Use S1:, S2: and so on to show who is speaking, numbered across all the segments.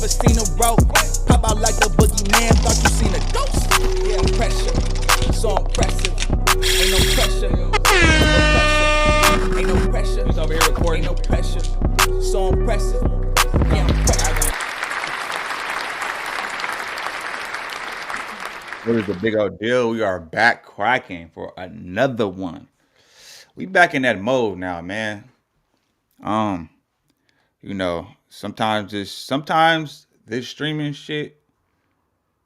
S1: never seen a rope. Pop out like the boogeyman, thought you seen a ghost. Yeah, pressure, so impressive. Ain't no pressure, ain't no pressure. He's over here recording. Ain't no pressure, so impressive. Yeah, I'm pressure.
S2: What is the big old deal? We are back cracking for another one. We back in that mode now, man. Um, sometimes this streaming shit,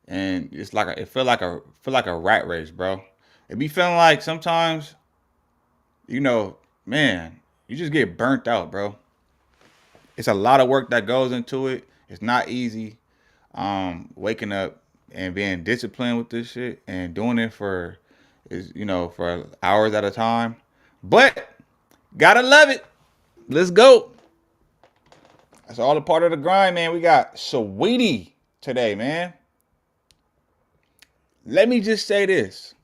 S2: and it's like it feel like a rat race, bro. It be feeling like sometimes, man, you just get burnt out, bro. It's a lot of work that goes into it. It's not easy. Waking up and being disciplined with this shit and doing it for hours at a time. But gotta love it. Let's go. That's all a part of the grind, man. We got SAWEETIE today, man. Let me just say this.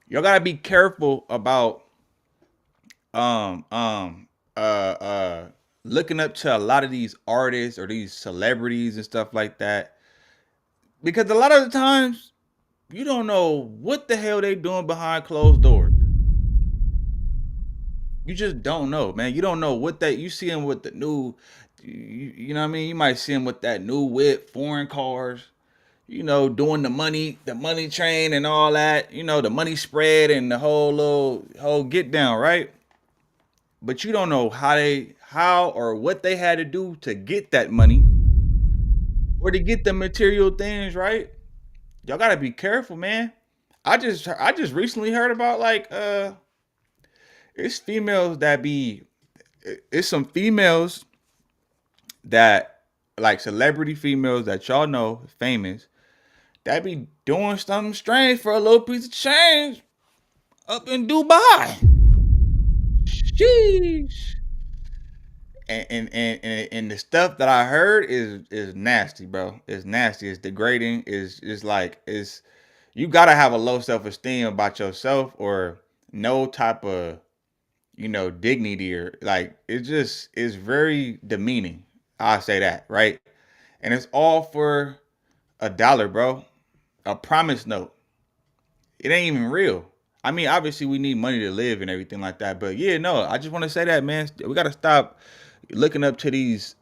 S2: Y'all gotta be careful about um um uh uh looking up to a lot of these artists or these celebrities and stuff like that. Because a lot of the times you don't know what the hell they doing behind closed doors. You just don't know, man. You don't know what that you see them with the new, you know what I mean? You might see them with that new whip, foreign cars, doing the money train and all that, the money spread and the whole get down, right? But you don't know how or what they had to do to get that money or to get the material things, right? Y'all gotta be careful, man. I just recently heard about like it's females that be it's some females that like celebrity females that y'all know famous that be doing something strange for a little piece of change up in Dubai. Sheesh. And the stuff that I heard is nasty, bro. It's nasty. It's degrading. It's like it's you gotta have a low self esteem about yourself or no type of dignity or like it just is very demeaning. I say that, right? And it's all for $1, bro. A promise note. It ain't even real. I mean, obviously we need money to live and everything like that, but yeah, no, I just want to say that, man. We gotta stop looking up to these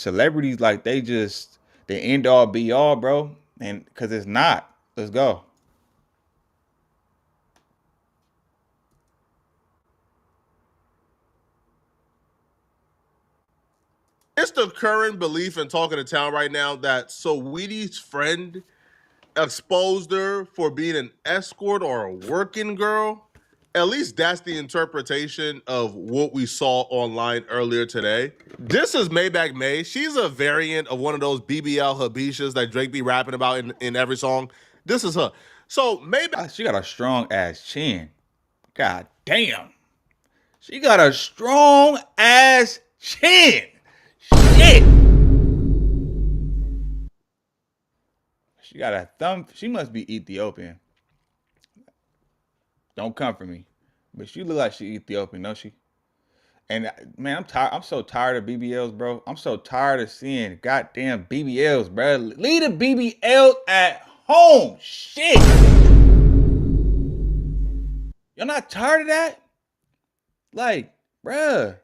S2: celebrities like they just the end all be all, bro. And because it's not. Let's go.
S3: It's the current belief in talking to town right now that Saweetie's friend exposed her for being an escort or a working girl. At least that's the interpretation of what we saw online earlier today. This is Maybach May. She's a variant of one of those BBL Habishas that Drake be rapping about in every song. This is her. So Maybach.
S2: She got a strong ass chin. God damn. She got a strong ass chin. Shit. She got a thumb. She must be Ethiopian. Don't come for me. But she look like she Ethiopian, don't she? And man, I'm tired. I'm so tired of BBLs, bro. I'm so tired of seeing goddamn BBLs, bro. Leave the BBLs at home. Shit. You're not tired of that? Like, bruh.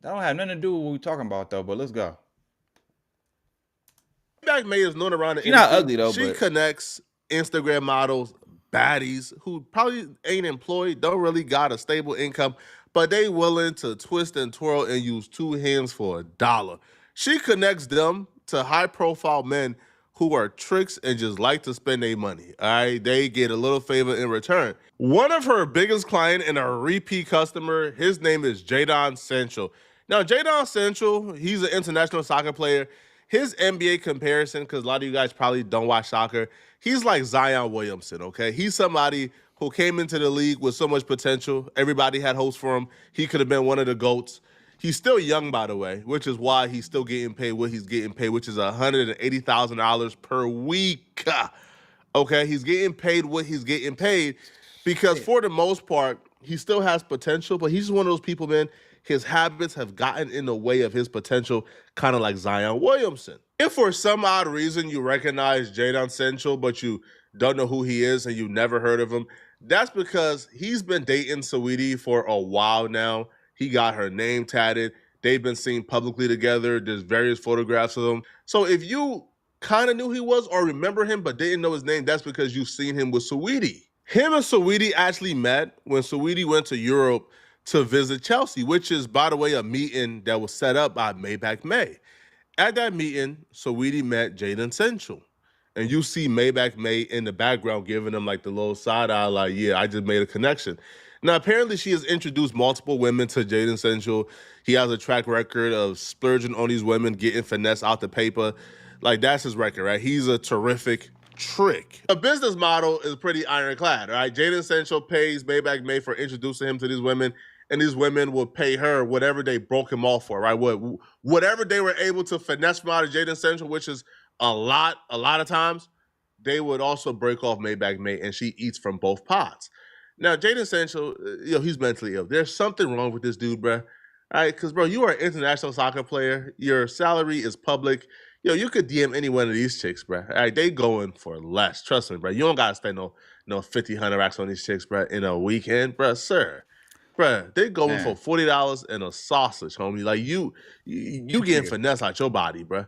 S2: That don't have nothing to do with what we're talking about though, but let's go.
S3: Maybach May is known around the
S2: She's not
S3: industry.
S2: ugly though,
S3: She
S2: but
S3: connects Instagram models, baddies who probably ain't employed, don't really got a stable income, but they willing to twist and twirl and use two hands for $1. She connects them to high profile men who are tricks and just like to spend their money. All right, they get a little favor in return. One of her biggest client and a repeat customer, his name is Jadon Central. Now, Jadon Central, he's an international soccer player. His NBA comparison, because a lot of you guys probably don't watch soccer, he's like Zion Williamson, okay? He's somebody who came into the league with so much potential. Everybody had hopes for him. He could have been one of the GOATs. He's still young, by the way, which is why he's still getting paid what he's getting paid, which is $180,000 per week. Okay, he's getting paid what he's getting paid because for the most part, he still has potential, but he's just one of those people, man. his habits have gotten in the way of his potential, kind of like Zion Williamson. If for some odd reason you recognize Jadon Central, but you don't know who he is and you never heard of him, that's because he's been dating Saweetie for a while now. He got her name tatted. They've been seen publicly together. There's various photographs of them. So if you kind of knew he was or remember him but didn't know his name, that's because you've seen him with Saweetie. Him and Saweetie actually met when Saweetie went to Europe to visit Chelsea, which is, by the way, a meeting that was set up by Maybach May. At that meeting, Saweetie met Jadon Central. And you see Maybach May in the background giving him like the little side eye, like, yeah, I just made a connection. Now, apparently, she has introduced multiple women to Jadon Central. He has a track record of splurging on these women, getting finesse out the paper. Like, that's his record, right? He's a terrific trick. The business model is pretty ironclad, right? Jadon Central pays Maybach May for introducing him to these women, and these women will pay her whatever they broke him off for, right? Whatever they were able to finesse from out of Jadon Central, which is a lot of times, they would also break off Maybach May, and she eats from both pots. Now, Jadon Sancho, he's mentally ill. There's something wrong with this dude, bro. All right, because, bro, you are an international soccer player. Your salary is public. You could DM any one of these chicks, bro. All right, they going for less. Trust me, bro. You don't got to spend no 50, 100 racks on these chicks, bro, in a weekend, bro, sir. Bro, they going for $40 and a sausage, homie. Like, you getting finesse out your body, bro.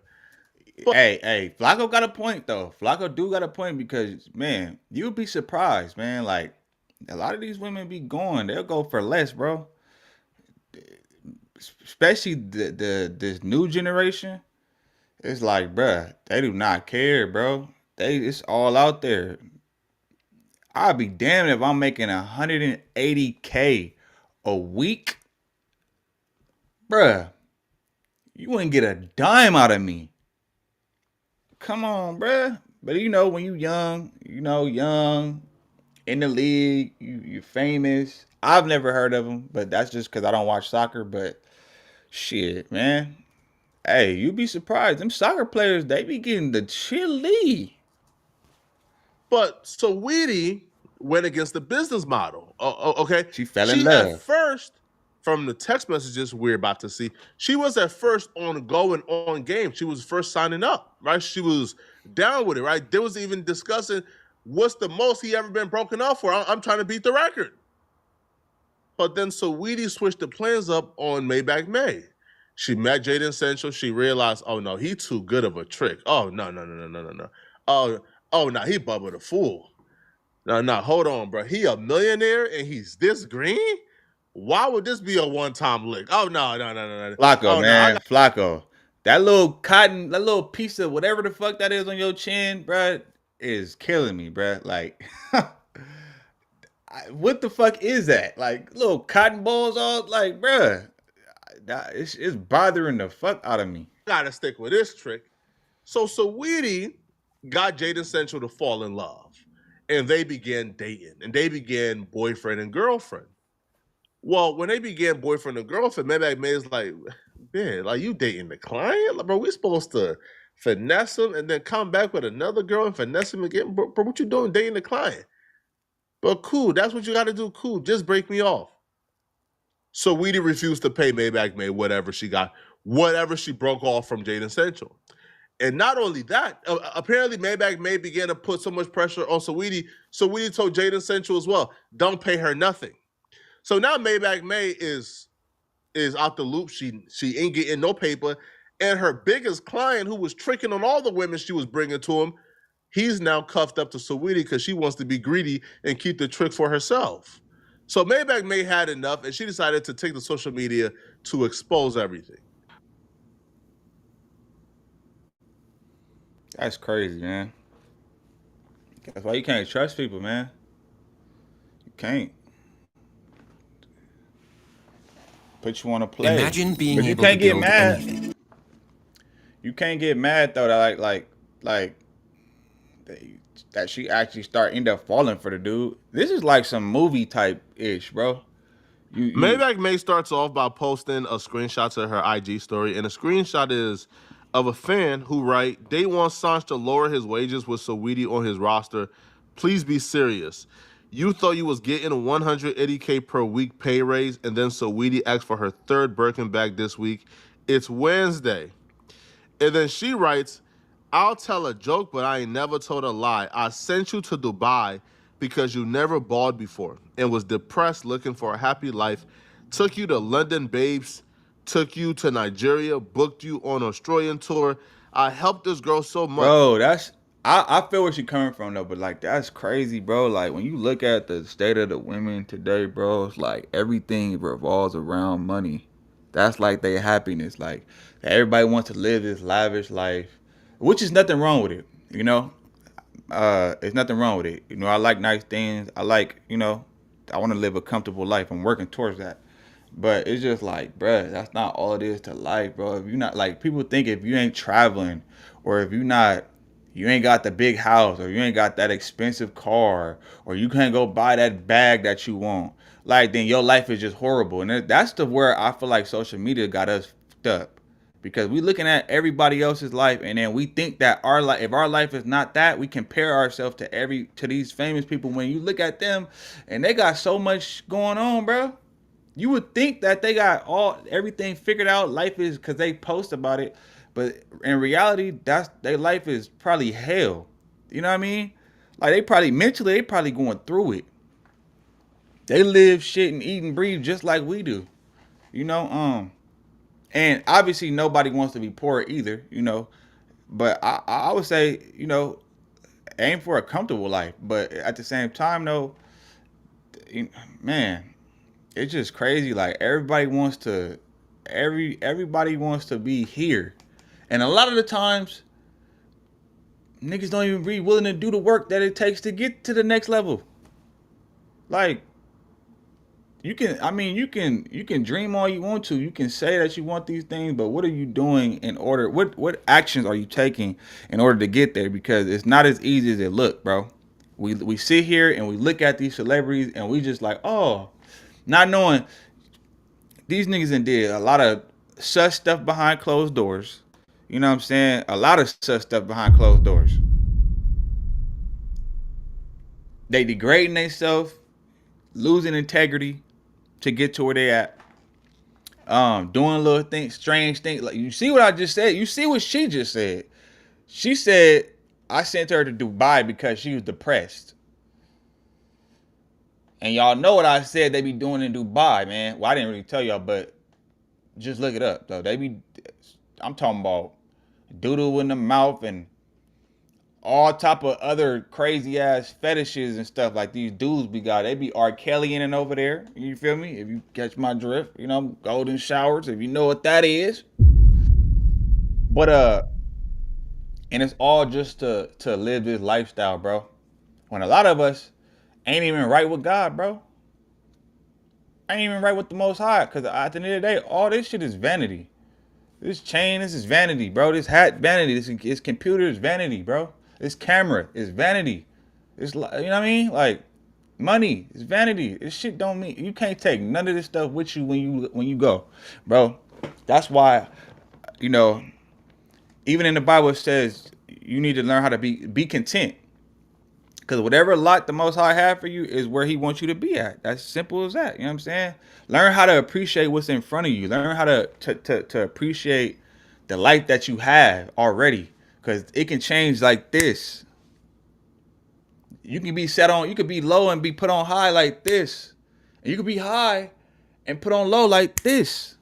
S2: Hey, Flacco got a point though. Flacco do got a point because, man, you'd be surprised, man. Like, a lot of these women be going, they'll go for less, bro. Especially this new generation. It's like, bruh, they do not care, bro. It's all out there. I'd be damned if I'm making 180K a week, bruh. You wouldn't get a dime out of me. Come on, bruh. But when you young, young in the league, you're famous. I've never heard of him, but that's just because I don't watch soccer. But shit, man. Hey, you'd be surprised. Them soccer players, they be getting the chili.
S3: But Saweetie went against the business model. Okay,
S2: She fell in love.
S3: At first, from the text messages we're about to see, she was at first on go and on game. She was first signing up, right? She was down with it, right? They was even discussing what's the most he ever been broken off for. I'm trying to beat the record. But then Saweetie switched the plans up on Maybach May. She met Jadon Central. She realized, oh no, he too good of a trick. Oh no. Oh no, he Bubba the Fool. No, hold on, bro. He a millionaire and he's this green? Why would this be a one-time lick? Oh no.
S2: Flacco, man. Flacco. That little cotton, that little piece of whatever the fuck that is on your chin, bruh, is killing me, bruh. Like, what the fuck is that? Like, little cotton balls all, like, bruh. It's bothering the fuck out of me.
S3: Gotta stick with this trick. So Saweetie got Jadon Central to fall in love. And they began dating. And they began boyfriend and girlfriend. Well, when they began boyfriend and girlfriend, Maybach May is like, man, like, you dating the client? Like, bro, we supposed to finesse him and then come back with another girl and finesse him again? Bro, what you doing dating the client? But cool, that's what you got to do. Cool, just break me off. So Saweetie refused to pay Maybach May whatever she got, whatever she broke off from Jadon Central. And not only that, apparently Maybach May began to put so much pressure on Saweetie. Saweetie told Jadon Central as well, don't pay her nothing. So now Maybach May is out the loop. She ain't getting no paper. And her biggest client, who was tricking on all the women she was bringing to him, he's now cuffed up to Saweetie because she wants to be greedy and keep the trick for herself. So Maybach May had enough, and she decided to take to social media to expose everything.
S2: That's crazy, man. That's why you can't trust people, man. You can't. Put you on a play.
S4: Imagine being
S2: But you
S4: able
S2: can't
S4: to
S2: get
S4: build
S2: mad.
S4: anything.
S2: You can't get mad though that that she actually end up falling for the dude. This is like some movie type ish, bro.
S3: Maybach May starts off by posting a screenshot to her IG story, and the screenshot is of a fan who write, "They want Sanj to lower his wages with Saweetie on his roster. Please be serious. You thought you was getting 180K per week pay raise, and then Saweetie asked for her third Birkin bag this week. It's Wednesday. And then she writes, I'll tell a joke, but I ain't never told a lie. I sent you to Dubai because you never balled before and was depressed looking for a happy life. Took you to London Babes, took you to Nigeria, booked you on Australian tour. I helped this girl so much.
S2: Bro, I feel where she coming from though, but like that's crazy, bro. Like when you look at the state of the women today, bro, it's like everything revolves around money. That's like their happiness. Like everybody wants to live this lavish life, which is nothing wrong with it. You know, there's nothing wrong with it. You know, I like nice things. I like, I want to live a comfortable life. I'm working towards that. But it's just like, bruh, that's not all it is to life, bro. If you're not like people think if you ain't traveling or if you ain't got the big house or you ain't got that expensive car or you can't go buy that bag that you want, like then your life is just horrible. And that's the where I feel like social media got us fucked up because we looking at everybody else's life and then we think that our life, if our life is not that, we compare ourselves to these famous people. When you look at them and they got so much going on, bro, you would think that they got everything figured out. Life is because they post about it, but in reality, that's their life is probably hell. You know what I mean? Like they probably mentally, they probably going through it. They live, shit, and eat and breathe just like we do. You know, and obviously nobody wants to be poor either. You know, but I would say, aim for a comfortable life. But at the same time, though, man, it's just crazy. Like everybody wants to be here, and a lot of the times niggas don't even be willing to do the work that it takes to get to the next level. Like you can dream all you want to. You can say that you want these things, but what are you doing in order? What actions are you taking in order to get there? Because it's not as easy as it look, bro. We sit here and we look at these celebrities and we just like, oh, not knowing these niggas did a lot of sus stuff behind closed doors. You know what I'm saying? A lot of sus stuff behind closed doors. They degrading themselves, losing integrity to get to where they at. Doing little things, strange things. Like you see what I just said? You see what she just said? She said I sent her to Dubai because she was depressed. And y'all know what I said they be doing in Dubai, man. Well, I didn't really tell y'all, but just look it up though. I'm talking about doodle in the mouth and all type of other crazy ass fetishes and stuff like these dudes be got. They be R. Kelly in and over there. You feel me? If you catch my drift, golden showers, if you know what that is. But and it's all just to live this lifestyle, bro. When a lot of us ain't even right with God, bro. Ain't even right with the Most High, cause at the end of the day, all this shit is vanity. This chain, this is vanity, bro. This hat, vanity. This computer is vanity, bro. This camera is vanity. It's you know what I mean? Like money is vanity. This shit don't mean you can't take none of this stuff with you when you go, bro. That's why, even in the Bible it says you need to learn how to be content. Because whatever lot the Most High have for you is where He wants you to be at. That's simple as that. You know what I'm saying? Learn how to appreciate what's in front of you. Learn how to appreciate the life that you have already. Because it can change like this. You can be you could be low and be put on high like this. And you could be high and put on low like this.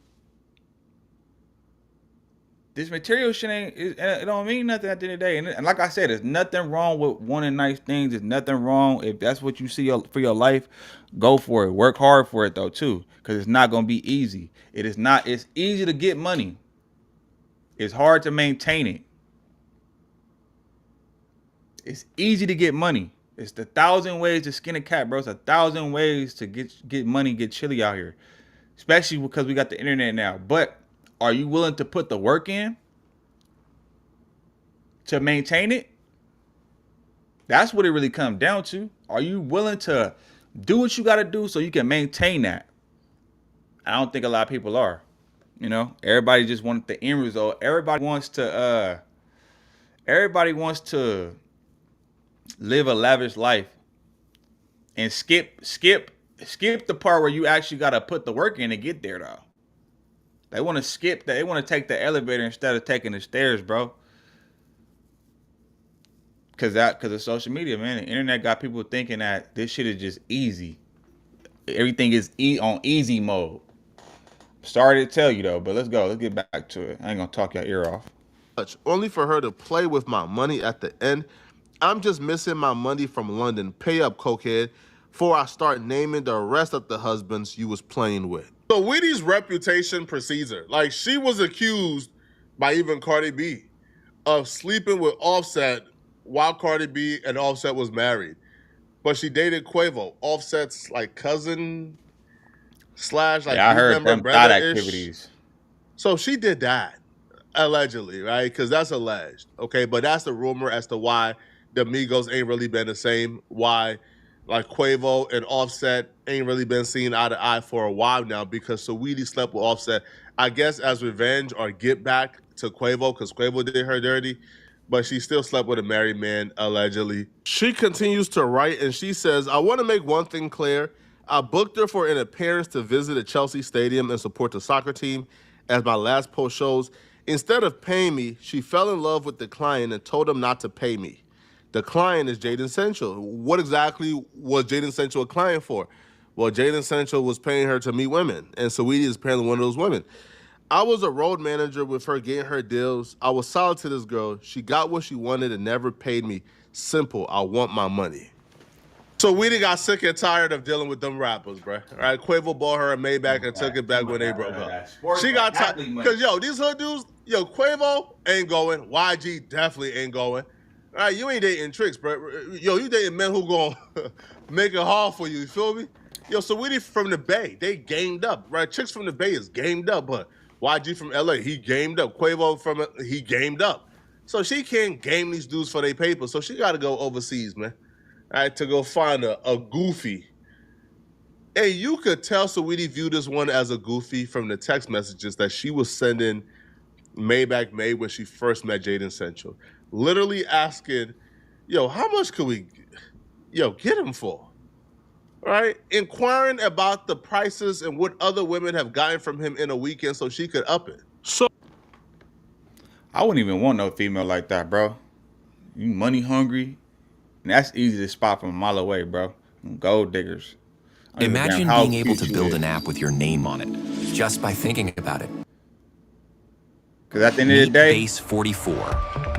S2: This material shit it don't mean nothing at the end of the day. And like I said, there's nothing wrong with wanting nice things. There's nothing wrong if that's what you see for your life. Go for it. Work hard for it though too, because it's not gonna be easy. It is not. It's easy to get money. It's hard to maintain it. It's easy to get money. It's the 1,000 ways to skin a cat, bro. It's 1,000 ways to get money, get chilly out here, especially because we got the internet now. But are you willing to put the work in to maintain it? That's what it really comes down to. Are you willing to do what you got to do so you can maintain that? I don't think a lot of people are. Everybody just wants the end result. Everybody wants to live a lavish life and skip the part where you actually gotta put the work in to get there though. They want to skip that. They want to take the elevator instead of taking the stairs, bro. Cause of social media, man. The internet got people thinking that this shit is just easy. Everything is on easy mode. Sorry to tell you though, but let's go. Let's get back to it. I ain't gonna talk your ear off.
S3: Only for her to play with my money at the end. I'm just missing my money from London. Pay up, cokehead, before I start naming the rest of the husbands you was playing with. So Weedie's reputation precedes her. Like, she was accused by even Cardi B of sleeping with Offset while Cardi B and Offset was married. But she dated Quavo, Offset's like cousin slash like
S2: Yeah, I heard
S3: member
S2: them thought
S3: brother-ish.
S2: activities.
S3: So she did that. Allegedly, right? Because that's alleged. Okay, but that's the rumor as to why the Migos ain't really been the same. Why, like, Quavo and Offset ain't really been seen eye to eye for a while now, because Saweetie slept with Offset, I guess as revenge or get back to Quavo, because Quavo did her dirty, but she still slept with a married man, allegedly. She continues to write, and she says, I want to make one thing clear. I booked her for an appearance to visit a Chelsea stadium and support the soccer team, as my last post shows. Instead of paying me, she fell in love with the client and told him not to pay me. The client is Jaden Central. What exactly was Jaden Central a client for? Well, Jaden Central was paying her to meet women, and Saweetie is apparently one of those women. I was a road manager with her getting her deals. I was solid to this girl. She got what she wanted and never paid me. Simple, I want my money. So Weedie got sick and tired of dealing with them rappers, bro. All right, Quavo bought her a Maybach and took it back when they broke up. She got tired because these hood dudes, Quavo ain't going. YG definitely ain't going. All right, you ain't dating tricks, bro. You dating men who gonna make it hard for you. You feel me? So Weedie from the Bay, they gamed up, right? Chicks from the Bay is gamed up, but YG from LA, he gamed up. Quavo he gamed up. So she can't game these dudes for their paper. So she got to go overseas, man. All right, to go find a goofy. Hey, you could tell Saweetie viewed this one as a goofy from the text messages that she was sending Maybach May when she first met Jaden Central. Literally asking, how much could we, get him for? Right? Inquiring about the prices and what other women have gotten from him in a weekend so she could up it. So
S2: I wouldn't even want no female like that, bro. You money hungry. And that's easy to spot from a mile away, bro. Gold diggers.
S4: Imagine being able to build an app with your name on it, just by thinking about it.
S2: Because at the end of the day,
S4: Base 44,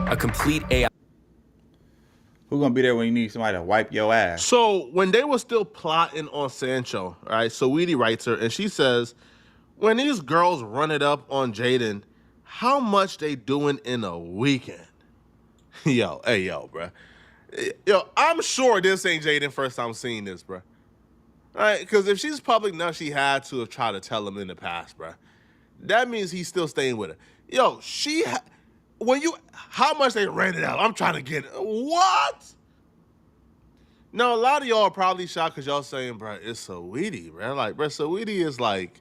S4: a complete AI.
S2: Who's gonna be there when you need somebody to wipe your ass?
S3: So when they were still plotting on Sancho, right? Saweetie writes her, and she says, when these girls run it up on Jaden, how much they doing in a weekend? Bro. I'm sure this ain't Jaden first time seeing this, bro. All right, because if she's public now, she had to have tried to tell him in the past, bro. That means he's still staying with her. How much they rented out? I'm trying to get it. What? Now, a lot of y'all are probably shocked because y'all saying, bro, it's Saweetie, bro. Like, bro, Saweetie is like,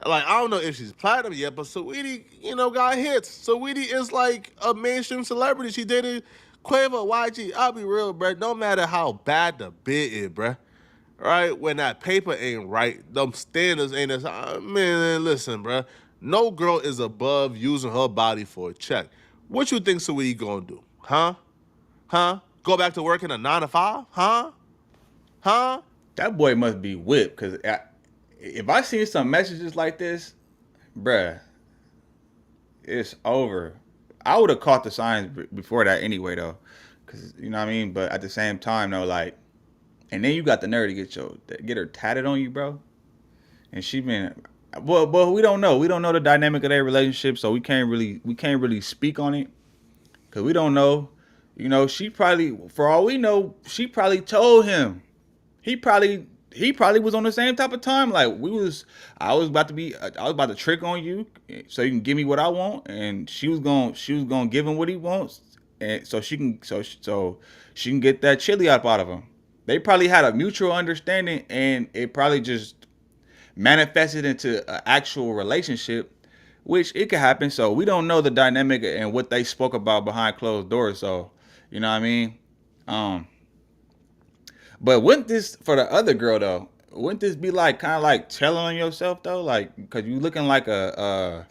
S3: I don't know if she's platinum yet, but Saweetie, got hits. Saweetie is like a mainstream celebrity. She dated Quavo, YG. I'll be real, bro. No matter how bad the bid is, bro. Right? When that paper ain't right, them standards ain't as, man, listen, bro. No girl is above using her body for a check. What you think Saweetie gonna do? Huh? Go back to working a 9 to 5? Huh?
S2: That boy must be whipped, because if I see some messages like this, bruh, it's over. I would have caught the signs before that anyway, though. Because, you know what I mean? But at the same time, though, like, and then you got the nerve to get her tatted on you, bro. And she been, well, we don't know. We don't know the dynamic of their relationship, so we can't really speak on it. Because we don't know. She probably, for all we know, she probably told him. He probably was on the same type of time. Like, I was about to trick on you so you can give me what I want, and she was gonna give him what he wants, and so she can get that chili up out of him. They probably had a mutual understanding, and it probably just manifested into an actual relationship, which it could happen. So we don't know the dynamic and what they spoke about behind closed doors. So, you know what I mean? But wouldn't this for the other girl though? Wouldn't this be like kind of like telling on yourself though? Like because you looking like a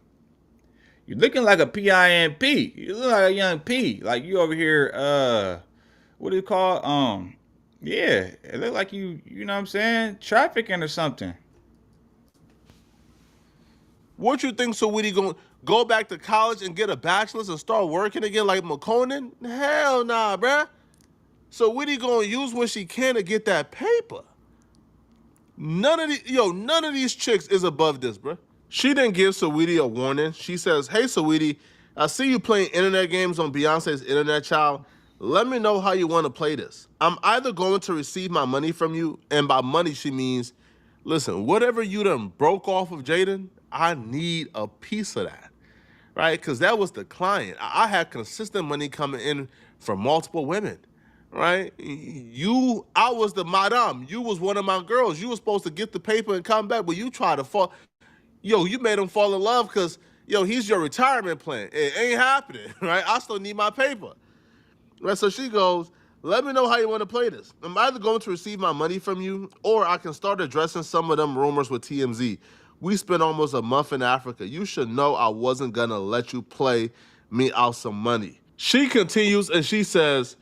S2: pimp. You look like a young P. Like you over here. What do you call? Yeah, it look like you know what I'm saying, trafficking or something.
S3: What you think Saweetie gonna go back to college and get a bachelor's and start working again like McConan? Hell nah, bruh. Saweetie gonna use what she can to get that paper. None of these chicks is above this, bruh. She didn't give Saweetie a warning. She says, "Hey, Saweetie, I see you playing internet games on Beyonce's Internet Child. Let me know how you want to play this. I'm either going to receive my money from you, and by money she means, listen, whatever you done broke off of Jaden, I need a piece of that, right? Because that was the client. I had consistent money coming in from multiple women, right? I was the madam. You was one of my girls. You was supposed to get the paper and come back, but you tried to fall. You made him fall in love because, he's your retirement plan. It ain't happening, right? I still need my paper. Right, so she goes, let me know how you want to play this. I'm either going to receive my money from you or I can start addressing some of them rumors with TMZ. We spent almost a month in Africa. You should know I wasn't going to let you play me out some money. She continues and she says,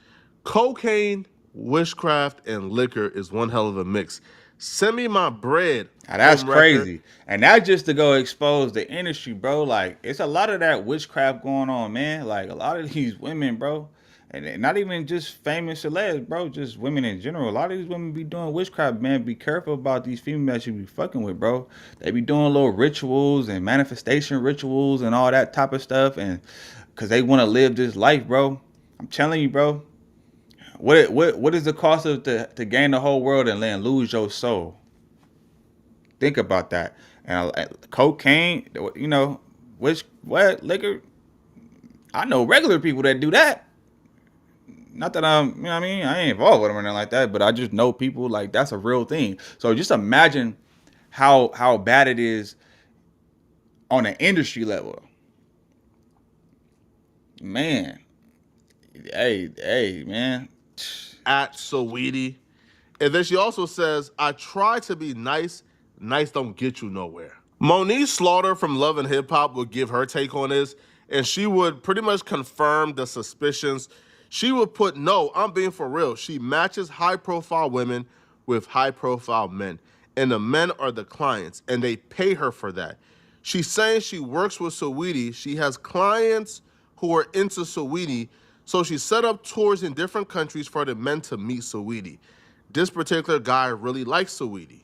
S3: cocaine, witchcraft, and liquor is one hell of a mix. Send me my bread.
S2: Now, that's crazy. And that's just to go expose the industry, bro. Like, it's a lot of that witchcraft going on, man. Like, a lot of these women, bro, and not even just famous celebs, bro, just women in general. A lot of these women be doing witchcraft, man. Be careful about these females you be fucking with, bro. They be doing little rituals and manifestation rituals and all that type of stuff, and because they want to live this life, bro. I'm telling you, bro. What is the cost of to gain the whole world and then lose your soul? Think about that. And cocaine, what liquor? I know regular people that do that. Not that I'm, you know what I mean? I ain't involved with them or anything like that, but I just know people like that's a real thing. So just imagine how bad it is on an industry level. Man. Hey, man.
S3: At Saweetie. And then she also says, I try to be nice. Nice don't get you nowhere. Monique Slaughter from Love and Hip Hop would give her take on this, and she would pretty much confirm the suspicions. She would put, no, I'm being for real. She matches high-profile women with high-profile men, and the men are the clients, and they pay her for that. She's saying she works with Saweetie. She has clients who are into Saweetie, so she set up tours in different countries for the men to meet Saweetie. This particular guy really likes Saweetie.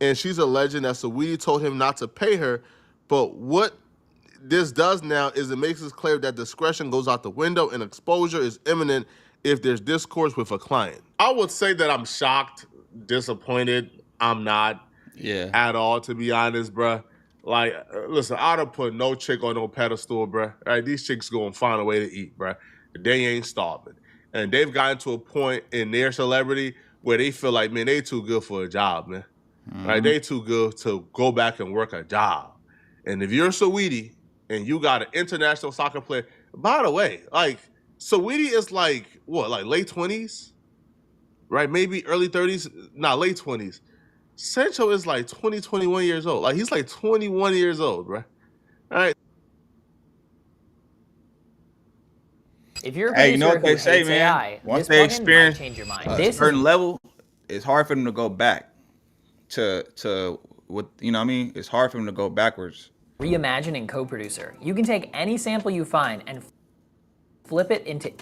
S3: And she's alleging that Saweetie told him not to pay her, but what this does now is it makes it clear that discretion goes out the window and exposure is imminent if there's discourse with a client. I would say that I'm shocked, disappointed. I'm not at all, to be honest, bruh. Like, listen, I'd have put no chick on no pedestal, bruh. Right? These chicks gonna find a way to eat, bruh. They ain't starving. And they've gotten to a point in their celebrity where they feel like, man, they too good for a job, man. Right? They too good to go back and work a job. And if you're Saweetie and you got an international soccer player, by the way, like, Saweetie is like, what, like late 20s? Right? Maybe early 30s? Nah, late 20s. Sancho is like 20, 21 years old. Like, he's like 21 years old, right? All right.
S5: If you're a
S2: Hey, you know
S5: producer
S2: what they
S5: who
S2: say,
S5: hates
S2: man?
S5: AI,
S2: Once
S5: this
S2: they
S5: plugin
S2: experience
S5: might change your mind.
S2: a certain level, it's hard for them to go back to what, you know what I mean? It's hard for them to go backwards.
S5: Reimagining co-producer. You can take any sample you find and flip it into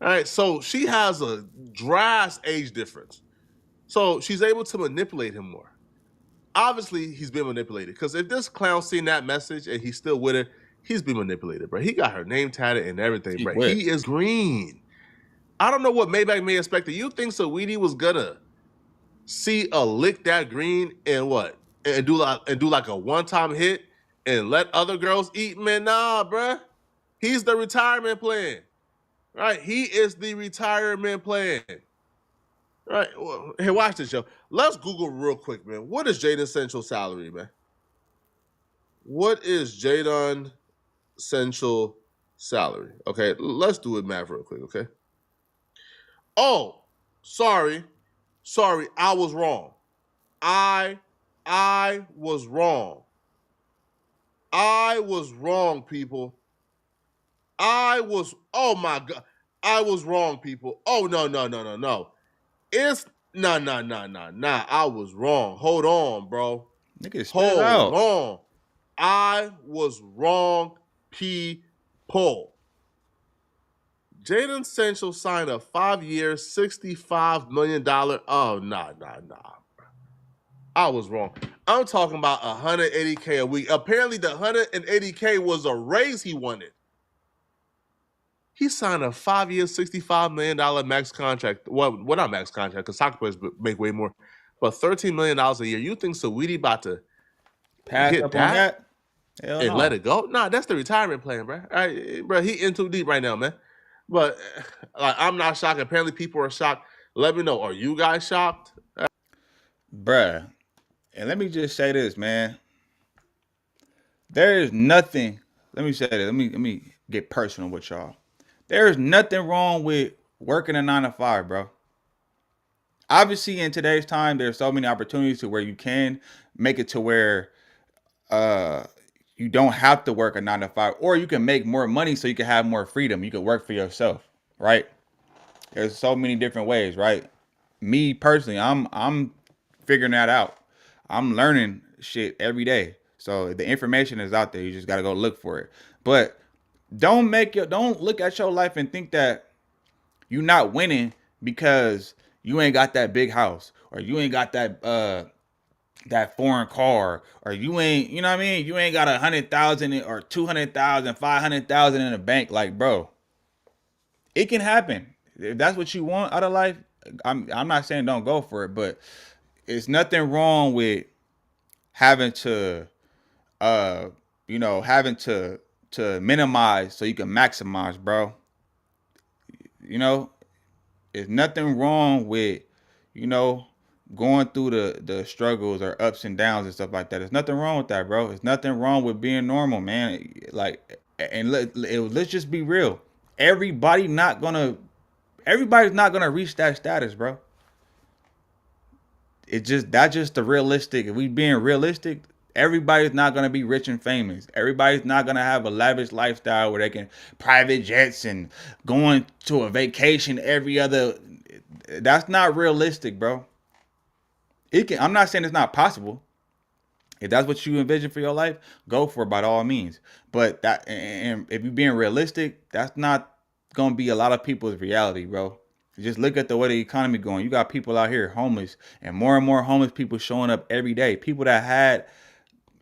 S3: All right, so she has a drastic age difference. So she's able to manipulate him more. Obviously, he's been manipulated. Because if this clown seen that message and he's still with her, he's been manipulated, bro. He got her name tatted and everything, bro. He is green. I don't know what Maybach may expect. You think Saweetie was gonna see a lick that green and what? And do like a one-time hit and let other girls eat? Man, nah, bruh. He's the retirement plan. Right? He is the retirement plan. Right? Well, hey, watch this, yo. Let's Google real quick, man. What is Jaden Central salary, man? What is Jaden Central salary. Okay, let's do it math real quick. Okay. Oh, sorry, I was wrong. I was wrong. I was wrong, people. Oh my God. I was wrong, people. Oh, no. It's, nah. I was wrong. Hold on, bro.
S2: Nigga, spit it
S3: Hold
S2: out.
S3: on. I was wrong, people. Jaden Sancho signed a 5-year, $65 million. Oh, nah. I was wrong. I'm talking about $180K a week. Apparently, the $180K was a raise he wanted. He signed a 5-year, $65 million max contract. Well, not max contract, because soccer players make way more. But $13 million a year. You think Saweetie about to
S2: Pass
S3: hit
S2: up on
S3: that
S2: that? Hell
S3: and let
S2: no.
S3: it go? Nah, that's the retirement plan, bro. All right, bro, he in too deep right now, man. But like, I'm not shocked. Apparently, people are shocked. Let me know. Are you guys shocked?
S2: Bruh. And let me just say this, man. There is nothing. Let me say this. Let me get personal with y'all. There is nothing wrong with working a 9 to 5, bro. Obviously, in today's time, there's so many opportunities to where you can make it to where uh you don't have to work a 9 to 5, or you can make more money so you can have more freedom. You can work for yourself, right? There's so many different ways, right? Me personally, I'm figuring that out. I'm learning shit every day. So the information is out there. You just gotta go look for it. But don't look at your life and think that you're not winning because you ain't got that big house, or you ain't got that foreign car, or you ain't, you know what I mean? You ain't got 100,000 or 200,000, 500,000 in the bank. Like, bro, it can happen. If that's what you want out of life, I'm not saying don't go for it, but it's nothing wrong with having to uh having to minimize so you can maximize, bro. You know, there's nothing wrong with, you know, going through the struggles or ups and downs and stuff like that. There's nothing wrong with that, bro. There's nothing wrong with being normal, man. Like, and let's just be real. Everybody's not gonna reach that status, bro. That's just the realistic. If we being realistic, everybody's not gonna be rich and famous. Everybody's not gonna have a lavish lifestyle where they can private jets and going to a vacation every other. That's not realistic, bro. I'm not saying it's not possible. If that's what you envision for your life, go for it by all means. But and if you're being realistic, that's not gonna be a lot of people's reality, bro. Just look at the way the economy going. You got people out here homeless, and more homeless people showing up every day. People that had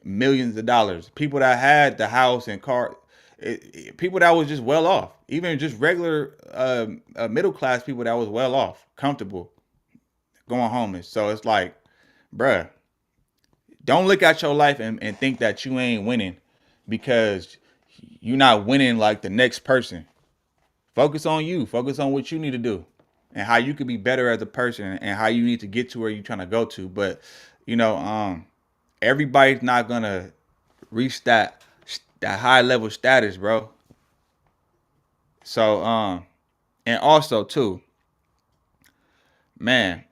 S2: millions of dollars, people that had the house and car, people that was just well off, even just regular middle class people that was well off, comfortable, going homeless. So it's like, bruh, don't look at your life and think that you ain't winning because you're not winning like the next person. Focus on you. Focus on what you need to do and how you can be better as a person and how you need to get to where you're trying to go to. But, you know, everybody's not gonna reach that high level status, bro. So, and also too, man,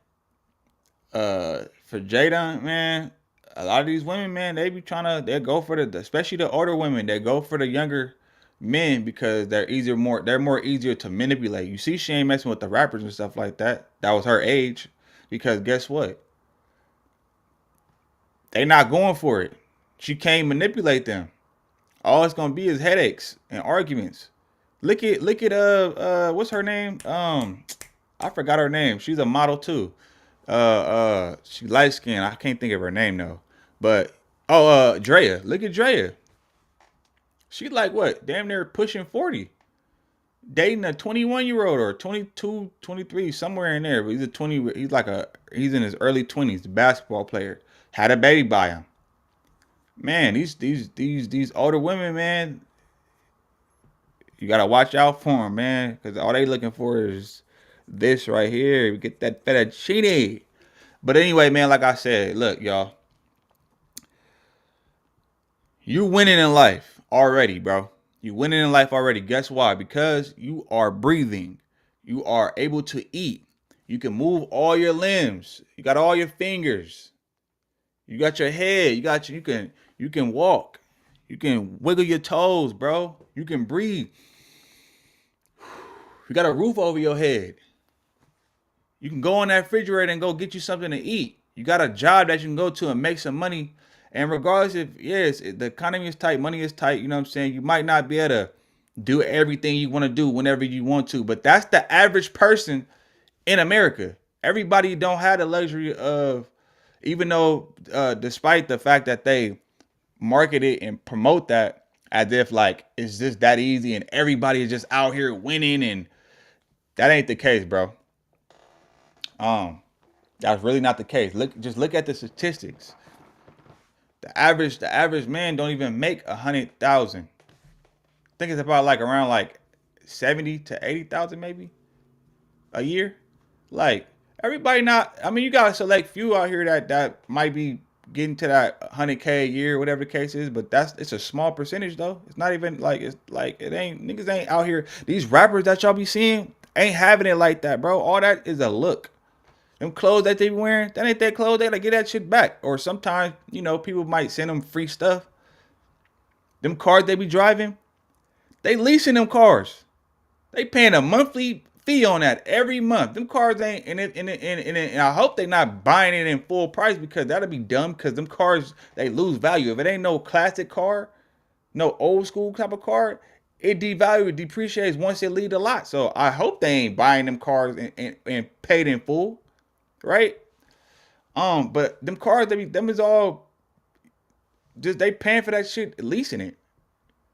S2: for Jada, man, a lot of these women, man, they go for especially the older women, they go for the younger men because they're more easier to manipulate. You see, she ain't messing with the rappers and stuff like that. That was her age, because guess what? They not going for it. She can't manipulate them. All it's gonna be is headaches and arguments. Look at what's her name? I forgot her name. She's a model too. She light skinned. I can't think of her name though. But Drea. Look at Drea. She like what? Damn near pushing 40. Dating a 21-year-old or 22, 23, somewhere in there. But he's a 20. He's in his early 20s. Basketball player. Had a baby by him. Man, these older women, man, you gotta watch out for them, man, because all they looking for is this right here. Get that fettuccine. But anyway, man, like I said, look, y'all, you winning in life already, bro. You winning in life already. Guess why? Because you are breathing. You are able to eat. You can move all your limbs. You got all your fingers. You got your head. You can walk. You can wiggle your toes, bro. You can breathe. You got a roof over your head. You can go on that refrigerator and go get you something to eat. You got a job that you can go to and make some money. And regardless if, yes, the economy is tight, money is tight, you know what I'm saying? You might not be able to do everything you want to do whenever you want to, but that's the average person in America. Everybody don't have the luxury of, even though despite the fact that they market it and promote that as if like it's just that easy and everybody is just out here winning, and that ain't the case, bro. That's really not the case. Look at the statistics. The average man don't even make 100,000. I think it's about like around like 70 to 80,000 maybe a year. Like everybody not. I mean, you got a select few out here that might be getting to that 100K a year, whatever the case is. But it's a small percentage though. It's not even like it ain't niggas ain't out here. These rappers that y'all be seeing ain't having it like that, bro. All that is a look. Them clothes that they be wearing, that ain't their clothes. They gotta get that shit back. Or sometimes, you know, people might send them free stuff. Them cars they be driving, they leasing them cars. They paying a monthly fee on that every month. Them cars ain't, and I hope they not buying it in full price, because that'll be dumb, because them cars, they lose value. If it ain't no classic car, no old school type of car, it depreciates once it leave the lot. So I hope they ain't buying them cars and paid in full. Right? But them cars, them is all just, they paying for that shit, leasing it.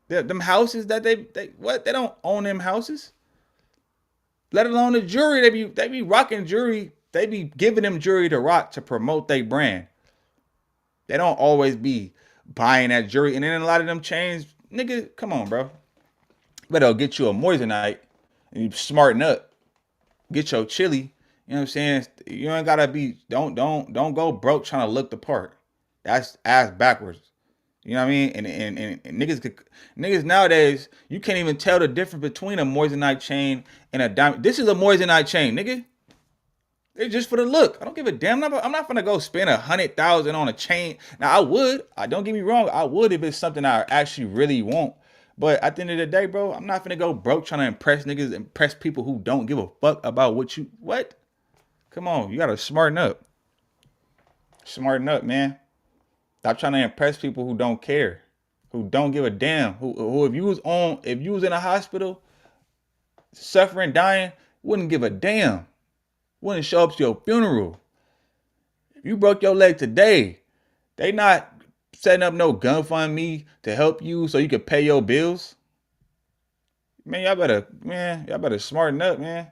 S2: Them houses that they don't own them houses. Let alone the jewelry. They be rocking jewelry. They be giving them jewelry to rock to promote their brand. They don't always be buying that jewelry. And then a lot of them chains, nigga, come on, bro. Better get you a moissanite and you smarten up. Get your chili. You know what I'm saying? You ain't gotta be, don't go broke trying to look the part. That's ass backwards. You know what I mean? And niggas nowadays, you can't even tell the difference between a moissanite chain and a diamond. This is a moissanite chain, nigga. It's just for the look. I don't give a damn. I'm not gonna go spend 100,000 on a chain. Now I would. Don't get me wrong. I would if it's something I actually really want. But at the end of the day, bro, I'm not gonna go broke trying to impress niggas, impress people who don't give a fuck about what. Come on, you gotta smarten up. Smarten up, man. Stop trying to impress people who don't care, who don't give a damn. Who if you was in a hospital, suffering, dying, wouldn't give a damn. Wouldn't show up to your funeral. If you broke your leg today, they not setting up no GoFundMe to help you so you can pay your bills. Man, y'all better smarten up, man.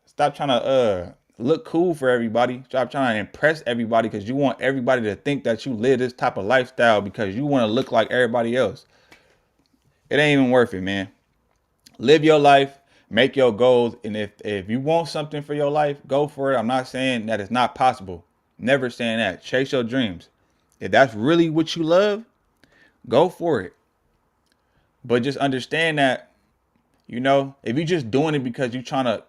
S2: Stop trying to look cool for everybody. Stop trying to impress everybody because you want everybody to think that you live this type of lifestyle because you want to look like everybody else. It ain't even worth it, man. Live your life, make your goals, and if you want something for your life, go for it. I'm not saying that it's not possible. Never saying that. Chase your dreams. If that's really what you love, go for it. But just understand that, you know, if you're just doing it because you competing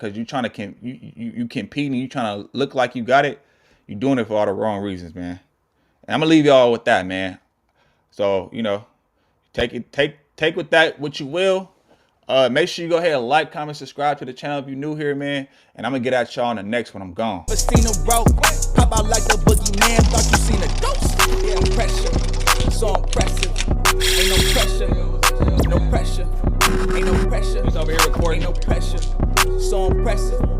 S2: and you trying to look like you got it, you're doing it for all the wrong reasons, man. And I'm gonna leave y'all with that, man. So, you know, take with that what you will. Make sure you go ahead and like, comment, subscribe to the channel if you're new here, man. And I'm gonna get at y'all on the next one. I'm gone.
S1: Never seen a rope. How about like the boogeyman? Thought you seen a ghost? Yeah, pressure. So impressive. Ain't no pressure. No pressure. Ain't no pressure.
S2: He's over here recording.
S1: Ain't no pressure. So impressive.